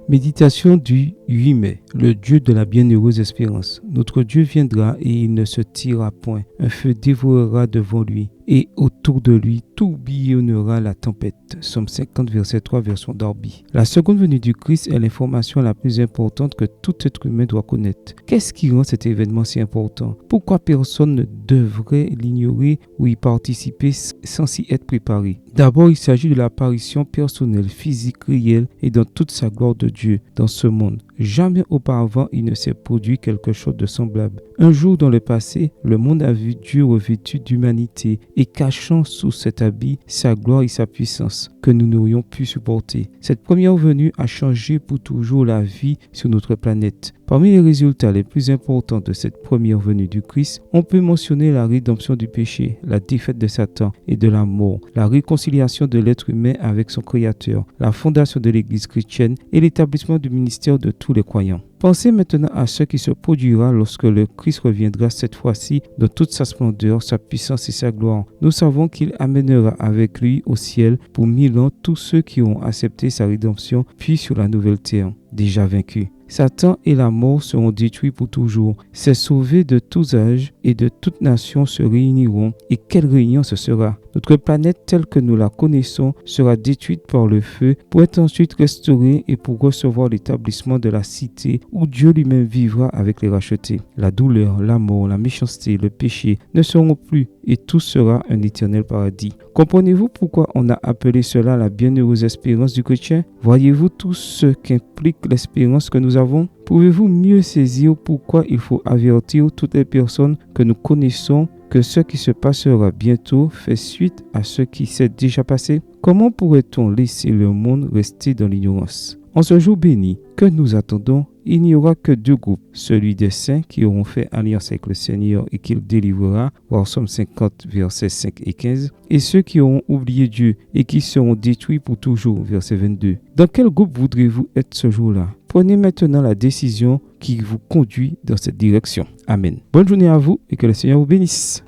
Méditation du 8 mai. Le Dieu de la bienheureuse espérance. Notre Dieu viendra et il ne se tirera point. Un feu dévorera devant lui et autour de lui tourbillonnera la tempête. Somme 50, verset 3, version Darby. La seconde venue du Christ est l'information la plus importante que tout être humain doit connaître. Qu'est-ce qui rend cet événement si important? Pourquoi personne ne devrait l'ignorer ou y participer sans s'y être préparé? D'abord, il s'agit de l'apparition personnelle, physique, réelle et dans toute sa gloire de Dieu dans ce monde. Jamais auparavant il ne s'est produit quelque chose de semblable. Un jour dans le passé, le monde a vu Dieu revêtu d'humanité et cachant sous cet habit sa gloire et sa puissance que nous n'aurions pu supporter. Cette première venue a changé pour toujours la vie sur notre planète. Parmi les résultats les plus importants de cette première venue du Christ, on peut mentionner la rédemption du péché, la défaite de Satan et de la mort, la réconciliation de l'être humain avec son Créateur, la fondation de l'Église chrétienne et l'établissement du ministère de tous les croyants. Pensez maintenant à ce qui se produira lorsque le Christ reviendra cette fois-ci dans toute sa splendeur, sa puissance et sa gloire. Nous savons qu'il amènera avec lui au ciel pour 1000 ans tous ceux qui ont accepté sa rédemption, puis sur la nouvelle terre, déjà vaincus. Satan et la mort seront détruits pour toujours. Ces sauvés de tous âges et de toutes nations se réuniront. Et quelle réunion ce sera! Notre planète telle que nous la connaissons sera détruite par le feu pour être ensuite restaurée et pour recevoir l'établissement de la cité où Dieu lui-même vivra avec les rachetés. La douleur, la mort, la méchanceté, le péché ne seront plus et tout sera un éternel paradis. Comprenez-vous pourquoi on a appelé cela la bienheureuse espérance du chrétien? Voyez-vous tout ce qu'implique l'espérance que nous avons? Pouvez-vous mieux saisir pourquoi il faut avertir toutes les personnes que nous connaissons que ce qui se passera bientôt fait suite à ce qui s'est déjà passé? Comment pourrait-on laisser le monde rester dans l'ignorance? En ce jour béni que nous attendons, il n'y aura que deux groupes, celui des saints qui auront fait alliance avec le Seigneur et qu'il délivrera, voir Somme 50, versets 5 et 15, et ceux qui auront oublié Dieu et qui seront détruits pour toujours, verset 22. Dans quel groupe voudrez-vous être ce jour-là? Prenez maintenant la décision qui vous conduit dans cette direction. Amen. Bonne journée à vous et que le Seigneur vous bénisse.